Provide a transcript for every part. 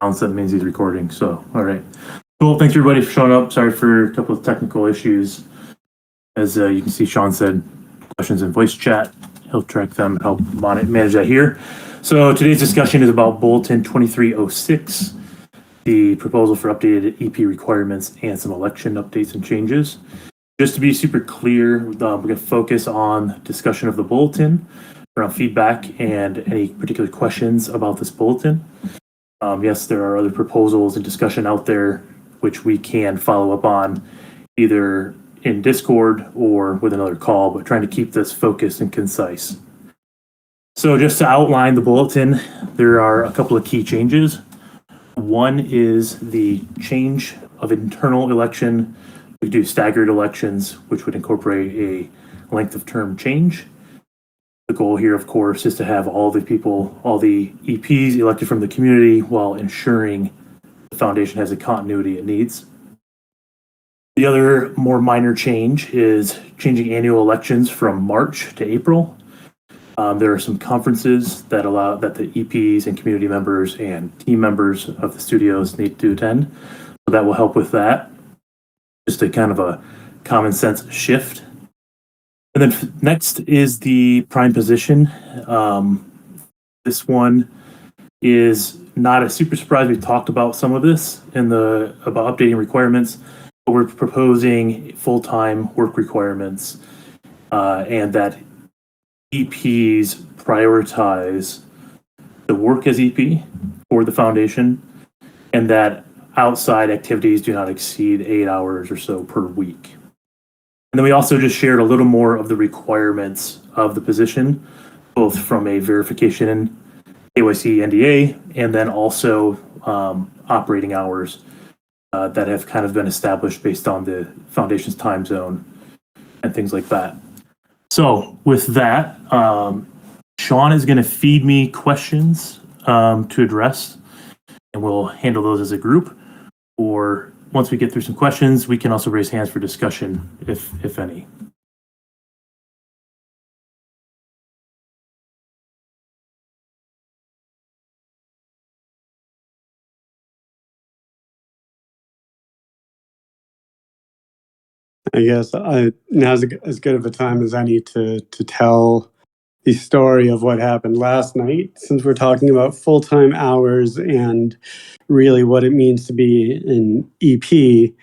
Sounds that means he's recording. So, all right. Cool. Thanks everybody for showing up. Sorry for a couple of technical issues. As you can see, Sean said questions in voice chat. He'll track them and help manage that here. So today's discussion is about Bulletin 2306, the proposal for updated EP requirements and some election updates and changes. Just to be super clear, we're going to focus on discussion of the bulletin, around feedback and any particular questions about this bulletin. Yes, there are other proposals and discussion out there which we can follow up on either in Discord or with another call, but trying to keep this focused and concise. So just to outline the bulletin, there are a couple of key changes. One is the change of internal election. We do staggered elections, which would incorporate a length of term change. The goal here, of course, is to have all the EPs elected from the community while ensuring the foundation has the continuity it needs. The other more minor change is changing annual elections from March to April. There are some conferences that allow that the EPs and community members and team members of the studios need to attend. So that will help with that. Just a kind of a common sense shift. And then next is the prime position. This one is not a super surprise. We talked about some of this about updating requirements, but we're proposing full-time work requirements and that EPs prioritize the work as EP for the foundation and that outside activities do not exceed 8 hours or so per week. And then we also just shared a little more of the requirements of the position, both from a verification KYC NDA and then also operating hours that have kind of been established based on the foundation's time zone and things like that. So with that, Sean is going to feed me questions to address, and we'll handle those as a group. Or once we get through some questions, we can also raise hands for discussion, if any. I guess now's as good of a time as any to tell the story of what happened last night, since we're talking about full-time hours and really what it means to be an EP.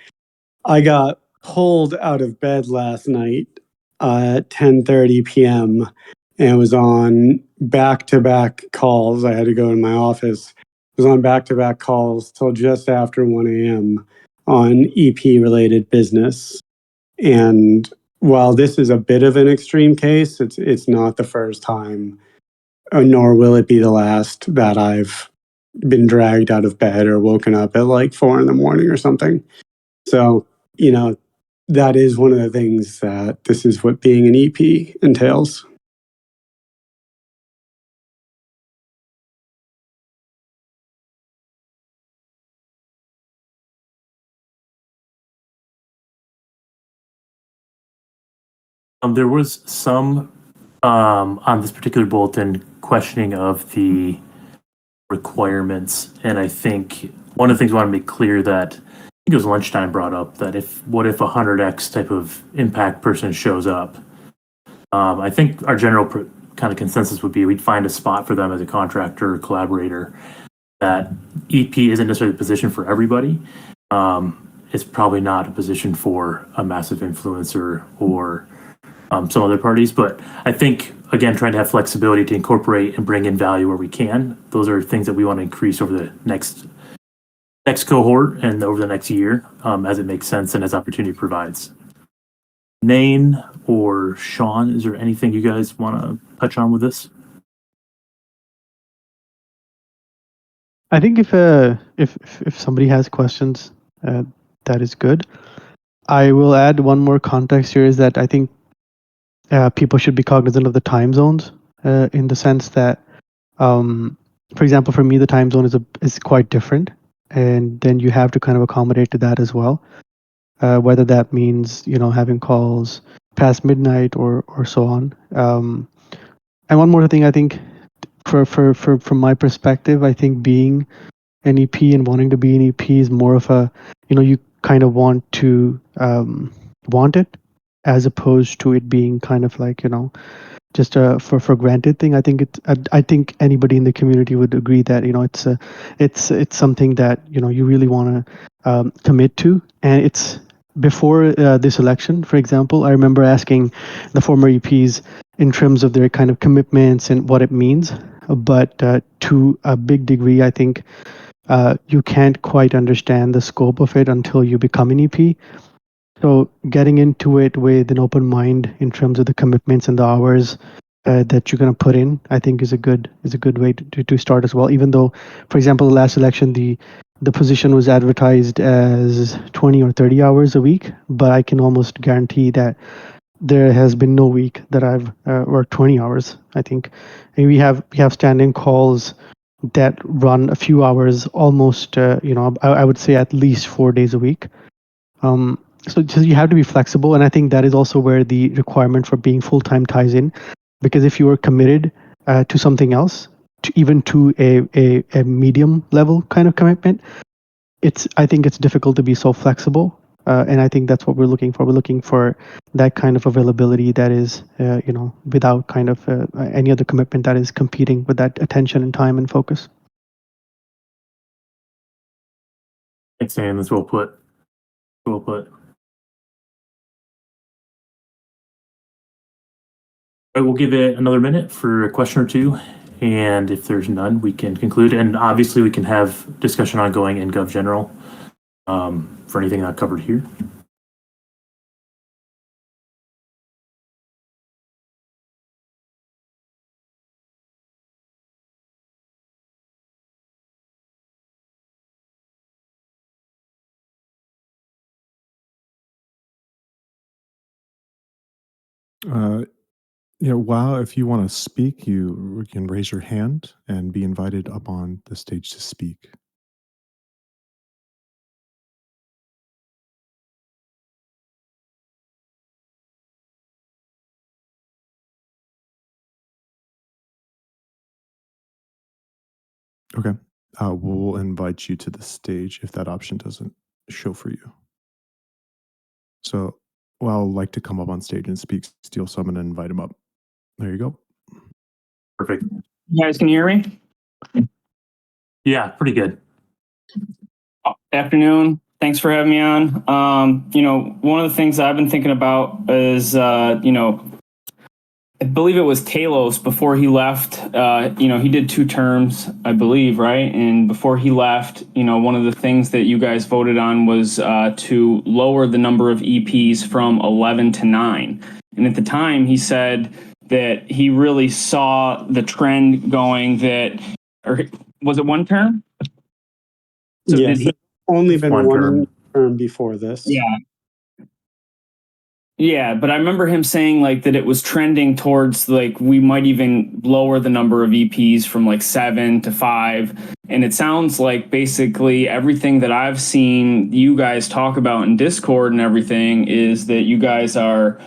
I got pulled out of bed last night at 10:30 p.m. and was on back-to-back calls. I had to go in my office. Was on back-to-back calls till just after 1 a.m. on EP-related business. And while this is a bit of an extreme case, it's not the first time, nor will it be the last that I've been dragged out of bed or woken up at like 4 a.m. or something. So, that is one of the things that this is what being an EP entails. There was some on this particular bulletin questioning of the requirements, and I think one of the things I want to make clear that I think it was lunchtime brought up that what if a 100x type of impact person shows up? I think our general kind of consensus would be we'd find a spot for them as a contractor or collaborator. That EP isn't necessarily the position for everybody. It's probably not a position for a massive influencer or some other parties, but I think, again, trying to have flexibility to incorporate and bring in value where we can. Those are things that we want to increase over the next cohort and over the next year as it makes sense and as opportunity provides. Nain or Sean, is there anything you guys want to touch on with this? I think if somebody has questions, that is good. I will add one more context here is that I think people should be cognizant of the time zones in the sense that, for example, for me, the time zone is quite different. And then you have to kind of accommodate to that as well. Whether that means, having calls past midnight or so on. And one more thing, I think from my perspective, I think being an EP and wanting to be an EP is more of a, you kind of want to want it, as opposed to it being kind of like, just a for granted thing. I think anybody in the community would agree that it's something that you really want to commit to, and it's before this election. For example, I remember asking the former EPs in terms of their kind of commitments and what it means, but to a big degree, I think you can't quite understand the scope of it until you become an EP. So getting into it with an open mind in terms of the commitments and the hours that you're going to put in, I think is a good way to start as well. Even though, for example, the last election, the position was advertised as 20 or 30 hours a week, but I can almost guarantee that there has been no week that I've worked 20 hours. I think, and we have standing calls that run a few hours, almost I would say at least 4 days a week. So you have to be flexible, and I think that is also where the requirement for being full time ties in, because if you are committed to something else, even to a medium level kind of commitment, I think it's difficult to be so flexible, and I think that's what we're looking for. We're looking for that kind of availability that is without kind of any other commitment that is competing with that attention and time and focus. Thanks, Sam. That's well put. Well put. I will give it another minute for a question or two, and if there's none, we can conclude. And obviously, we can have discussion ongoing in Gov General for anything not covered here. Wow, if you want to speak, you can raise your hand and be invited up on the stage to speak. Okay. We'll invite you to the stage if that option doesn't show for you. So, I'll like to come up on stage and speak, steal someone and invite him up. There you go. Perfect. You guys can hear me? Yeah, pretty good. Afternoon. Thanks for having me on. One of the things I've been thinking about is, I believe it was Talos before he left. He did 2 terms, I believe, right? And before he left, one of the things that you guys voted on was to lower the number of EPs from 11 to 9. And at the time, he said that he really saw the trend going or was it 1 term? So yes, did he, only been One one term. term before this. Yeah, but I remember him saying like that it was trending towards like we might even lower the number of EPs from like 7 to 5. And it sounds like basically everything that I've seen you guys talk about in Discord and everything is that you guys are,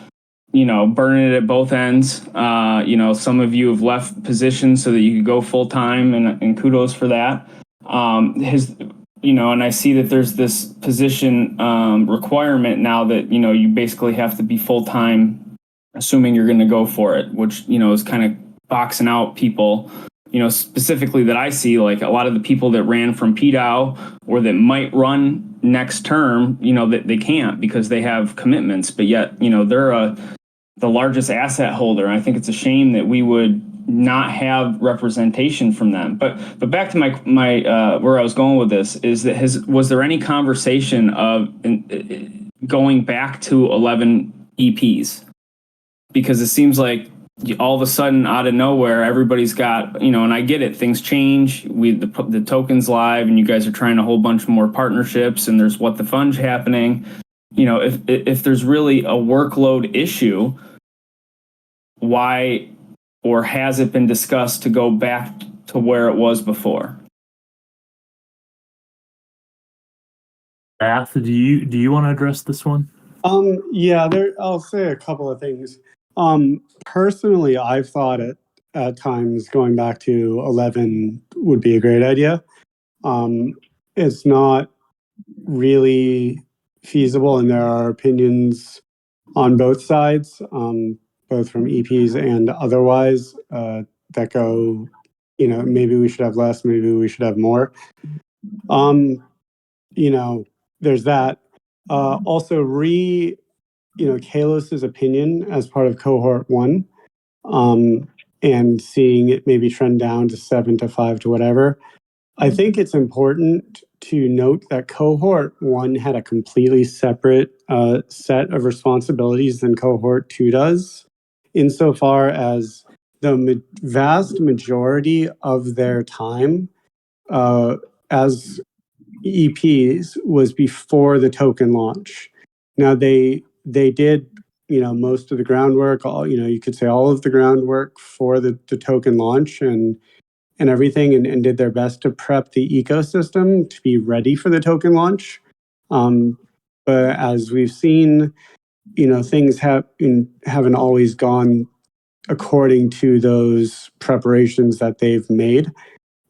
burning it at both ends. Some of you have left positions so that you could go full time, and kudos for that. And I see that there's this position requirement now that, you basically have to be full time, assuming you're going to go for it, which, is kind of boxing out people, specifically that I see, like a lot of the people that ran from PDOW or that might run next term, that they can't because they have commitments, but yet, they're the largest asset holder. And I think it's a shame that we would not have representation from them. But back to my where I was going with this is that was there any conversation of going back to 11 EPs? Because it seems like all of a sudden out of nowhere everybody's got, and I get it, things change, the token's live and you guys are trying a whole bunch more partnerships and there's what the fund's happening. If there's really a workload issue, why or has it been discussed to go back to where it was before? Bath, do you want to address this one? Yeah, I'll say a couple of things. Personally, I've thought at times going back to 11 would be a great idea. it's not really feasible, and there are opinions on both sides, both from EPs and otherwise, that go, maybe we should have less, maybe we should have more. There's that. Also, Kalos's opinion as part of cohort 1, and seeing it maybe trend down to 7 to 5 to whatever. I think it's important to note that cohort 1 had a completely separate set of responsibilities than cohort 2 does, insofar as the vast majority of their time as EPs was before the token launch. Now they did most of the groundwork, you could say all of the groundwork for the token launch and everything, and did their best to prep the ecosystem to be ready for the token launch. But as we've seen, things haven't always gone according to those preparations that they've made,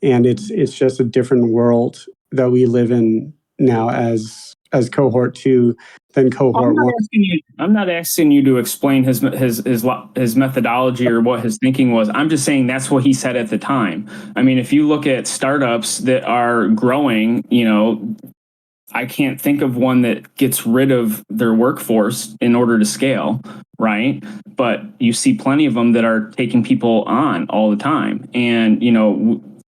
and it's just a different world that we live in now as cohort 2 than cohort 1. I'm not asking you to explain his methodology or what his thinking was. I'm just saying that's what he said at the time. I mean, if you look at startups that are growing, I can't think of one that gets rid of their workforce in order to scale, right? But you see plenty of them that are taking people on all the time. And,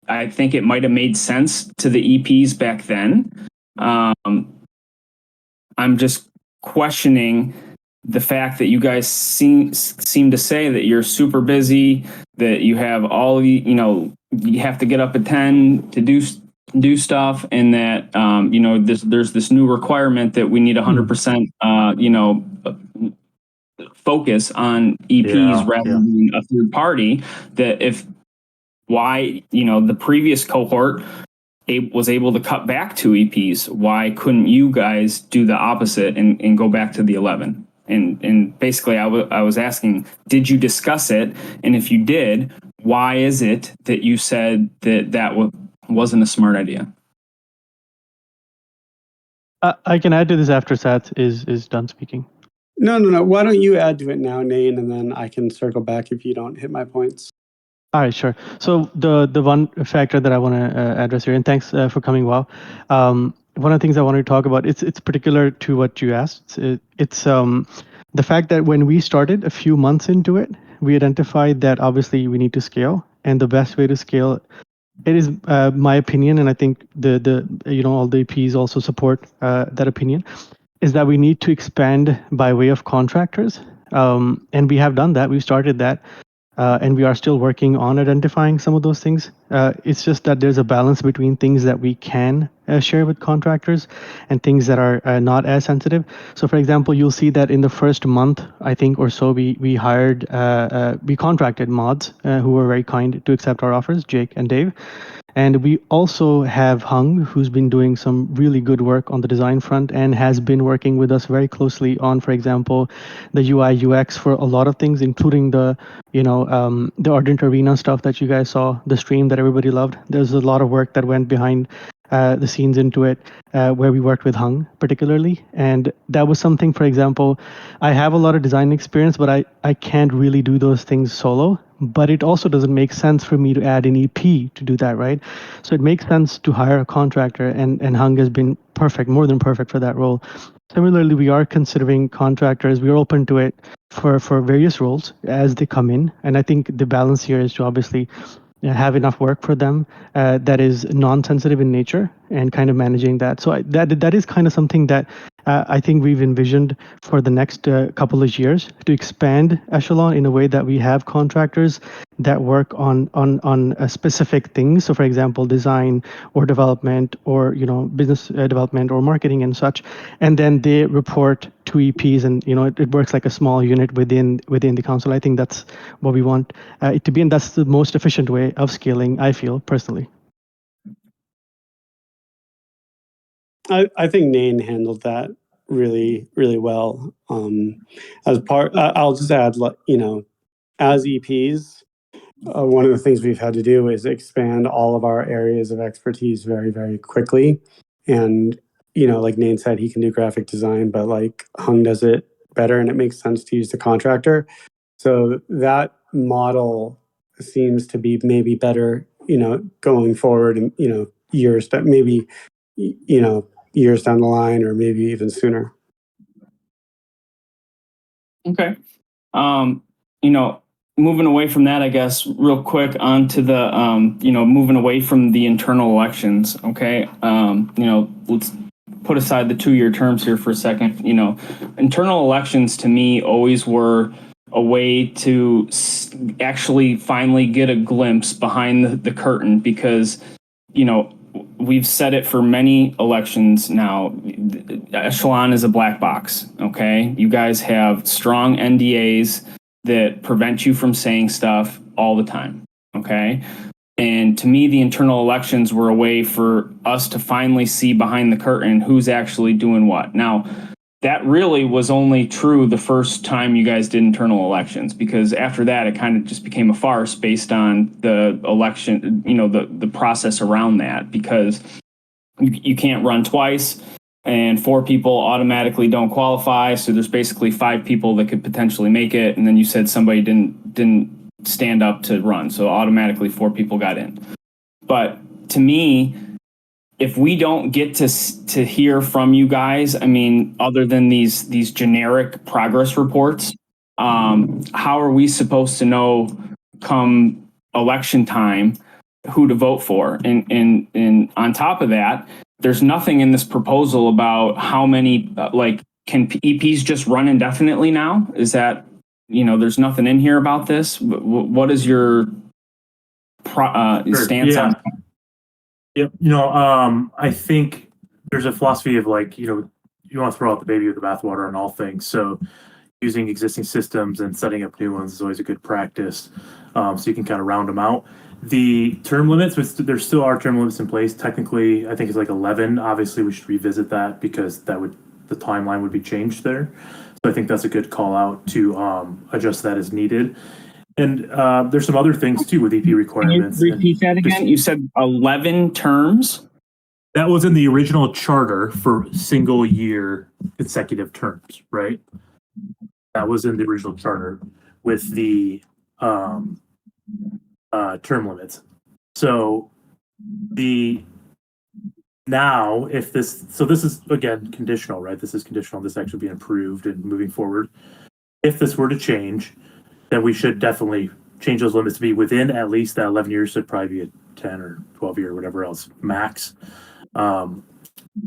I think it might have made sense to the EPs back then. I'm just questioning the fact that you guys seem to say that you're super busy, that you have you have to get up at 10 to do stuff, and that there's this new requirement that we need 100% focus on EPs rather than a third party. That the previous cohort was able to cut back 2 EPs. Why couldn't you guys do the opposite and go back to the 11? And basically, I was asking, did you discuss it? And if you did, why is it that you said that wasn't a smart idea? I can add to this after Sat is done speaking. No. Why don't you add to it now, Nain, and then I can circle back if you don't hit my points. All right, sure. So the one factor that I want to address here, and thanks for coming, Wow. One of the things I wanted to talk about, it's particular to what you asked. It's the fact that when we started a few months into it, we identified that obviously we need to scale, and the best way to scale, it is my opinion, and I think the all the EPs also support that opinion, is that we need to expand by way of contractors, and we have done that. We've started that. And we are still working on identifying some of those things. It's just that there's a balance between things that we can share with contractors and things that are not as sensitive. So, for example, you'll see that in the first month, I think, or so, we contracted mods who were very kind to accept our offers, Jake and Dave. And we also have Hung, who's been doing some really good work on the design front and has been working with us very closely on, for example, the UI UX for a lot of things, including the Ardent Arena stuff that you guys saw, the stream that everybody loved. There's a lot of work that went behind the scenes into it, where we worked with Hung particularly. And that was something, for example, I have a lot of design experience, but I can't really do those things solo. But it also doesn't make sense for me to add an EP to do that, right? So it makes sense to hire a contractor, and Hung has been perfect, more than perfect for that role. Similarly, we are considering contractors. We are open to it for various roles as they come in. And I think the balance here is to obviously have enough work for them that is non-sensitive in nature, and kind of managing that. So that is kind of something that I think we've envisioned for the next couple of years, to expand Echelon in a way that we have contractors that work on specific things. So, for example, design or development, or business development or marketing and such, and then they report to EPs, and it works like a small unit within the council. I think that's what we want it to be, and that's the most efficient way of scaling, I feel personally. I think Nain handled that really, really well. I'll just add, as EPs, one of the things we've had to do is expand all of our areas of expertise very, very quickly. And, like Nate said, he can do graphic design, but like Hung does it better and it makes sense to use the contractor. So that model seems to be maybe better, going forward and, years that maybe, years down the line or maybe even sooner. Okay. You know, moving away from that, I guess, real quick onto the, moving away from the internal elections. Okay. Let's put aside the 2-year terms here for a second. Internal elections to me always were a way to actually finally get a glimpse behind the curtain because, we've said it for many elections now. Echelon is a black box. Okay. You guys have strong NDAs that prevent you from saying stuff all the time. Okay. And to me, the internal elections were a way for us to finally see behind the curtain who's actually doing what. Now, that really was only true the first time you guys did internal elections, because after that, it kind of just became a farce based on the election, the process around that, because you can't run twice and 4 people automatically don't qualify. So there's basically 5 people that could potentially make it. And then you said somebody didn't stand up to run. So automatically 4 people got in. But to me, if we don't get to hear from you guys, I mean, other than these generic progress reports, how are we supposed to know come election time who to vote for? And on top of that, there's nothing in this proposal about how many, can EPs just run indefinitely now? Is that, there's nothing in here about this? What is your stance on? Yep. I think there's a philosophy of you want to throw out the baby with the bathwater on all things. So using existing systems and setting up new ones is always a good practice. So you can kind of round them out. The term limits, there still are term limits in place. Technically, I think it's 11. Obviously, we should revisit that because the timeline would be changed there. So I think that's a good call out to adjust that as needed. And there's some other things too with EP requirements. Can you repeat that again? You said 11 terms? That was in the original charter for single year consecutive terms, right? That was in the original charter with the term limits. So this is again conditional, right? This is conditional, this actually being approved and moving forward. If this were to change, then we should definitely change those limits to be within at least that 11 years. So it'd probably be a 10 or 12 year, whatever else max. So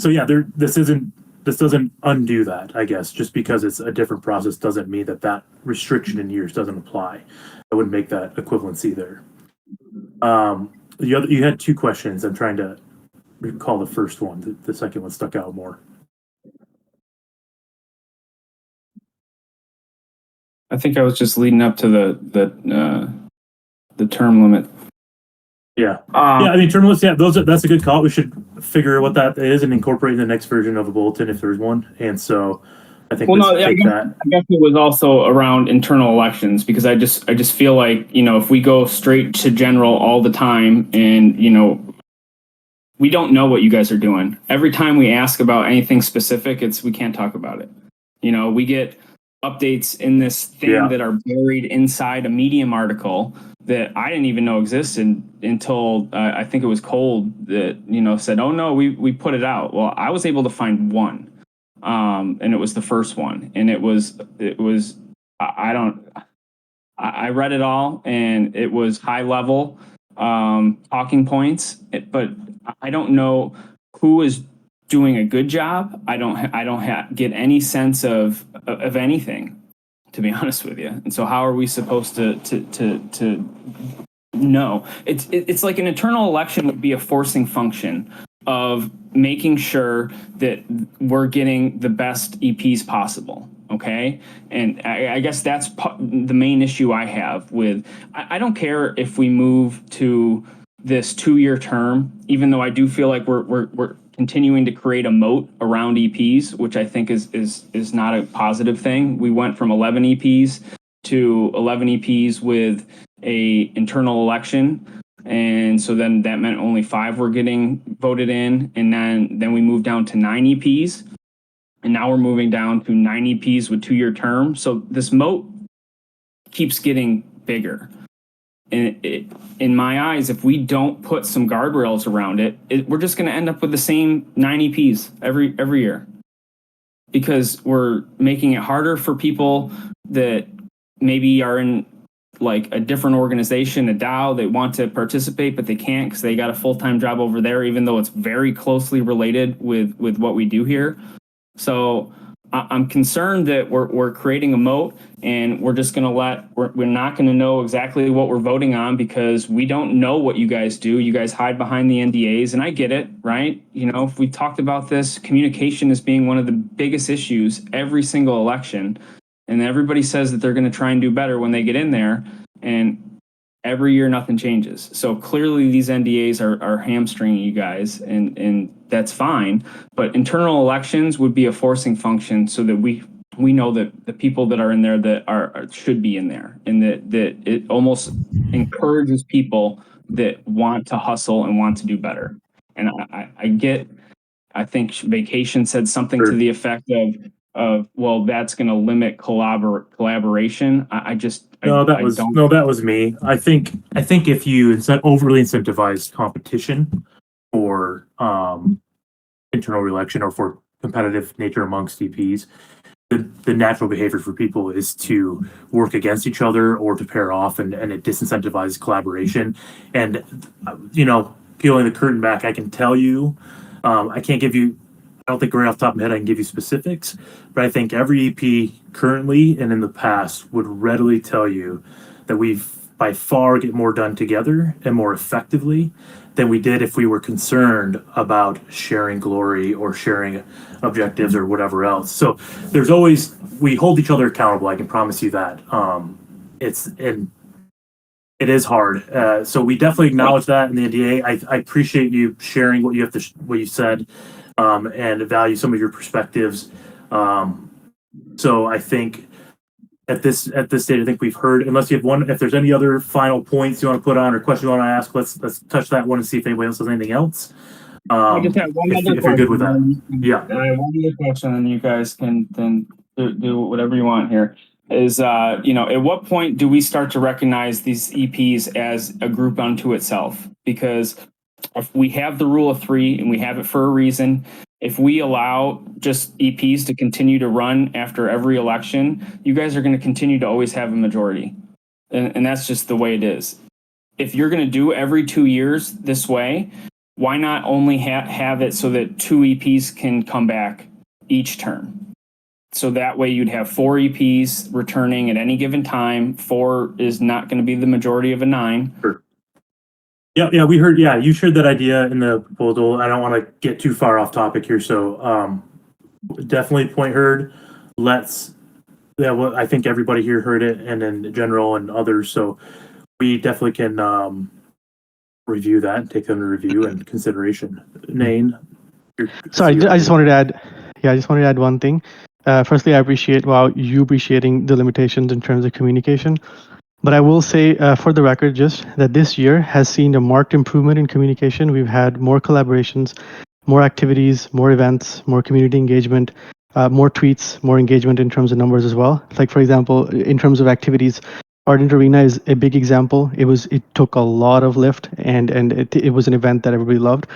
yeah, this doesn't undo that, I guess. Just because it's a different process doesn't mean that restriction in years doesn't apply. I wouldn't make that equivalency there. You had 2 questions. I'm trying to recall the first one. The second one stuck out more. I think I was just leading up to the term limit. Yeah. I mean, term limits. Yeah, that's a good call. We should figure what that is and incorporate in the next version of a bulletin if there's one. And so, I think I guess it was also around internal elections, because I just feel like if we go straight to general all the time and we don't know what you guys are doing. Every time we ask about anything specific, we can't talk about it. We get updates in this thing that are buried inside a Medium article that I didn't even know existed until I think it was Cold that said, "Oh no, we put it out." Well, I was able to find one, and it was the first one, and it was I read it all, and it was high level talking points, but I don't know who is doing a good job. I don't get any sense of anything, to be honest with you. And so how are we supposed to know? It's like an internal election would be a forcing function of making sure that we're getting the best EPs possible. Okay. And I guess that's the main issue I have with, I don't care if we move to this 2-year term, even though I do feel like we're continuing to create a moat around EPs, which I think is not a positive thing. We went from 11 EPs to 11 EPs with a internal election. And so then that meant only 5 were getting voted in. And then we moved down to 9 EPs. And now we're moving down to 9 EPs with 2-year terms. So this moat keeps getting bigger. And in my eyes, if we don't put some guardrails around it, we're just going to end up with the same 9 EPs every year, because we're making it harder for people that maybe are in like a different organization, a DAO, they want to participate, but they can't because they got a full-time job over there, even though it's very closely related with what we do here. So I'm concerned that we're creating a moat, and we're just going to we're not going to know exactly what we're voting on because we don't know what you guys do. You guys hide behind the NDAs, and I get it, right? You know, if we talked about this, communication as being one of the biggest issues every single election, and everybody says that they're going to try and do better when they get in there, and every year nothing changes. So clearly these NDAs are hamstringing you guys, and that's fine. But internal elections would be a forcing function so that we know that the people that are in there that should be in there, and that it almost encourages people that want to hustle and want to do better. And I think Vacation said something to the effect of well, that's going to limit collaboration. That was me. I think if you overly incentivize competition for internal election or for competitive nature amongst EPs, the natural behavior for people is to work against each other or to pair off, and it disincentivizes collaboration. And peeling the curtain back, I can tell you, I can't give you. I don't think right off the top of my head I can give you specifics, but I think every EP currently and in the past would readily tell you that we've by far get more done together and more effectively than we did if we were concerned about sharing glory or sharing objectives or whatever else. So we hold each other accountable. I can promise you that. It is hard. So we definitely acknowledge that in the NDA. I appreciate you sharing what you said. And value some of your perspectives. So I think at this stage, I think we've heard. Unless you have if there's any other final points you want to put on or question you want to ask, let's touch that one and see if anybody else has anything else. I just have one other question. If you're good with that, yeah. I have one other question, and you guys can then do whatever you want here. Is at what point do we start to recognize these EPs as a group unto itself? Because if we have the rule of 3 and we have it for a reason, if we allow just EPs to continue to run after every election, you guys are going to continue to always have a majority. And that's just the way it is. If you're going to do every 2 years this way, why not only have it so that 2 EPs can come back each term? So that way you'd have 4 EPs returning at any given time. 4 is not going to be the majority of a 9. Sure. Yeah, we heard. Yeah, you shared that idea in the proposal. I don't want to get too far off topic here, so definitely point heard. I think everybody here heard it, and in general and others. So we definitely can review that and take them to review and consideration. Nain. Sorry, I just wanted to add. Yeah, I just wanted to add one thing. Firstly, I appreciate you appreciating the limitations in terms of communication. But I will say, for the record, just that this year has seen a marked improvement in communication. We've had more collaborations, more activities, more events, more community engagement, more tweets, more engagement in terms of numbers as well. Like, for example, in terms of activities, Ardent Arena is a big example. It took a lot of lift, and it was an event that everybody loved.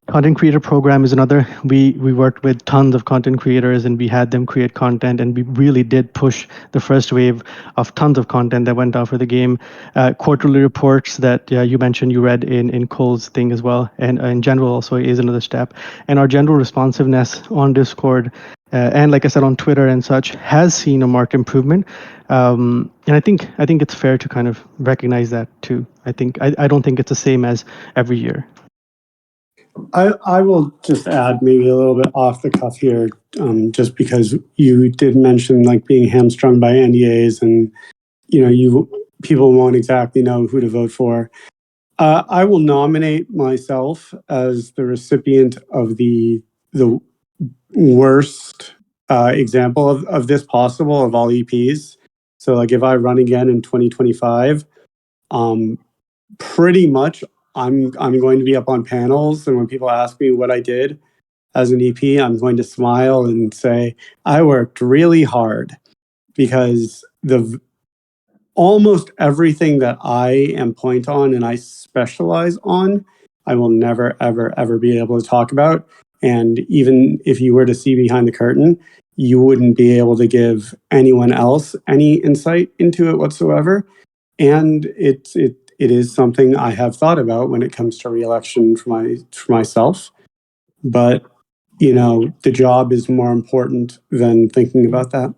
Content creator program is another. We worked with tons of content creators, and we had them create content, and we really did push the first wave of tons of content that went out for the game. Quarterly reports that you mentioned you read in Cole's thing as well, and in general also is another step. And our general responsiveness on Discord and like I said on Twitter and such has seen a marked improvement. And I think it's fair to kind of recognize that too. I don't think it's the same as every year. I will just add maybe a little bit off the cuff here, just because you did mention like being hamstrung by NDAs, and people won't exactly know who to vote for. I will nominate myself as the recipient of the worst example of this possible of all EPs. So like if I run again in 2025, Pretty much, I'm going to be up on panels, and when people ask me what I did as an EP, I'm going to smile and say I worked really hard, because almost everything that I am point on and I specialize on, I will never, ever, ever be able to talk about. And even if you were to see behind the curtain, you wouldn't be able to give anyone else any insight into it whatsoever. And it is something I have thought about when it comes to reelection for myself. But the job is more important than thinking about that.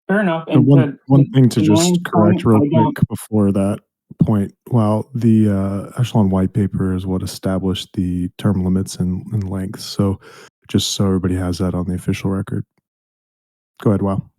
Fair enough. And one thing to just Ryan's correct point, real I don't- quick before that point, while the echelon white paper is what established the term limits and length. So just so everybody has that on the official record. Go ahead, Wow.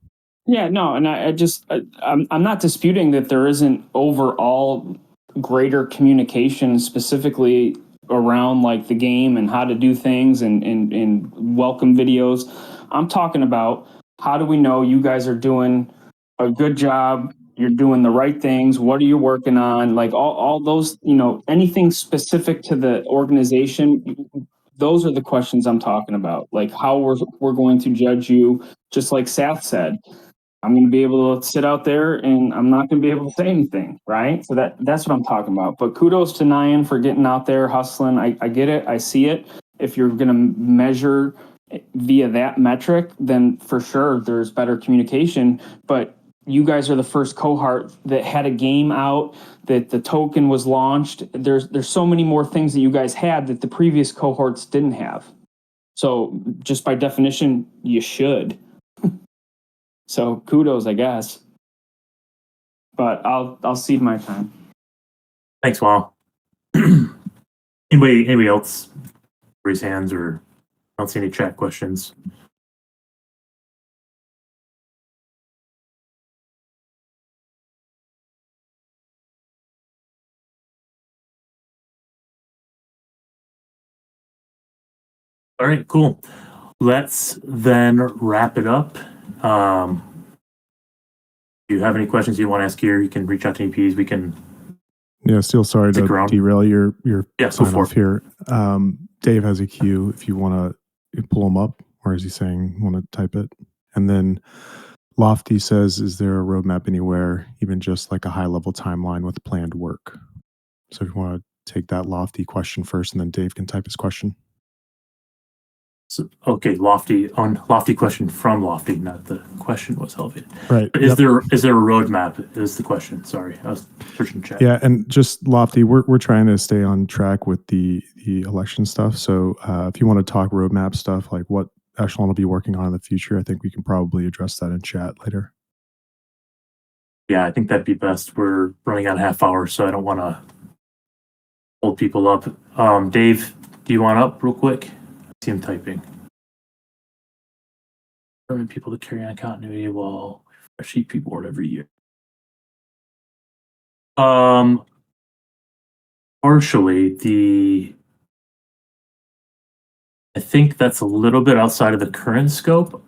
Yeah, no, and I'm not disputing that there isn't overall greater communication specifically around like the game and how to do things and welcome videos. I'm talking about, how do we know you guys are doing a good job? You're doing the right things. What are you working on? Like all those, anything specific to the organization. Those are the questions I'm talking about. Like how we're going to judge you, just like Seth said. I'm going to be able to sit out there and I'm not going to be able to say anything, right? So that's what I'm talking about. But kudos to Nyan for getting out there, hustling. I get it. I see it. If you're going to measure via that metric, then for sure there's better communication. But you guys are the first cohort that had a game out, that the token was launched. There's so many more things that you guys had that the previous cohorts didn't have. So just by definition, you should. So kudos, I guess. But I'll cede my time. Thanks, Wow. Anybody else raise hands, or I don't see any chat questions? All right, cool. Let's then wrap it up. If you have any questions you want to ask here, you can reach out to EPs. We can. Yeah, still sorry Stick to around. derail your sign for off here. Dave has a queue if you want to pull him up, or is he saying want to type it? And then Lofty says, is there a roadmap anywhere, even just like a high level timeline with planned work? So if you want to take that Lofty question first, and then Dave can type his question. So, okay, Lofty question from Lofty, not the question was elevated. Right. Is there a roadmap? Is the question? Sorry, I was searching chat. Yeah, and just Lofty, we're trying to stay on track with the election stuff. So if you want to talk roadmap stuff, like what Echelon will be working on in the future, I think we can probably address that in chat later. Yeah, I think that'd be best. We're running out of half hour, so I don't want to hold people up. Dave, do you want up real quick? I see him typing. Permit people to carry on continuity while refresh EP board every year. Partially, I think that's a little bit outside of the current scope.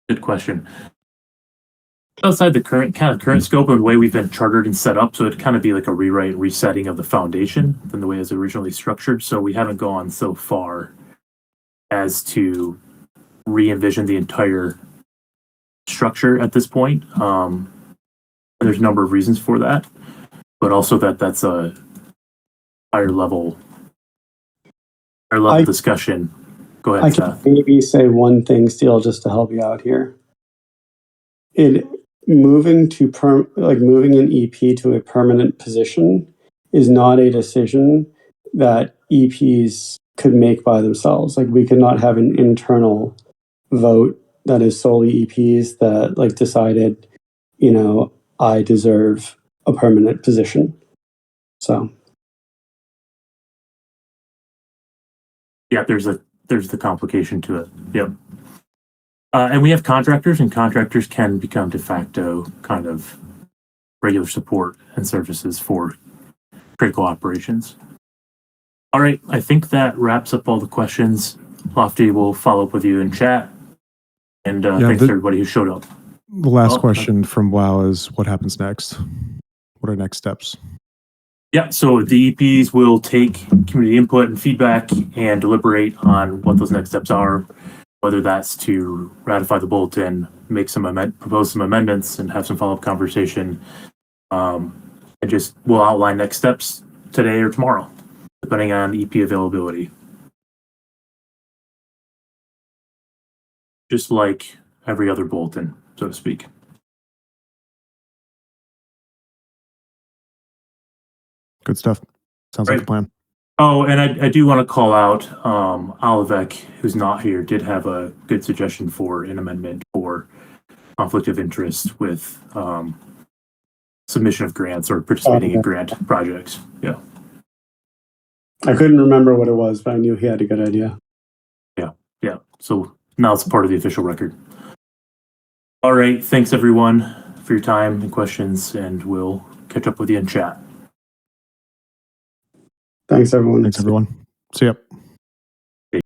Good question. Outside the current scope of the way we've been chartered and set up, so it'd kind of be like a rewrite and resetting of the foundation than the way it was originally structured. So we haven't gone so far as to re-envision the entire structure at this point. There's a number of reasons for that, but also that's a higher level discussion. Go ahead, I Seth. can maybe say one thing, Steele, just to help you out here. Moving an EP to a permanent position is not a decision that EPs could make by themselves. Like, we could not have an internal vote that is solely EPs that decided, I deserve a permanent position. So Yeah, there's the complication to it. Yep. And we have contractors, and contractors can become de facto kind of regular support and services for critical operations. All right, I think that wraps up all the questions. Lofty will follow up with you in chat. And thanks to everybody who showed up. The last Oh, question from WoW is what happens next? What are next steps? Yeah, so the EPs will take community input and feedback and deliberate on what those next steps are, whether that's to ratify the bulletin, make some propose some amendments, and have some follow-up conversation. And just we'll outline next steps today or tomorrow, depending on EP availability. Just like every other bulletin, so to speak. Good stuff. Sounds like a Right. plan. Oh, and I do want to call out Olivek, who's not here, did have a good suggestion for an amendment for conflict of interest with submission of grants or participating in grant projects. Yeah. I couldn't remember what it was, but I knew he had a good idea. Yeah. So now it's part of the official record. All right. Thanks everyone for your time and questions, and we'll catch up with you in chat. Thanks, everyone. Thanks, everyone. See ya.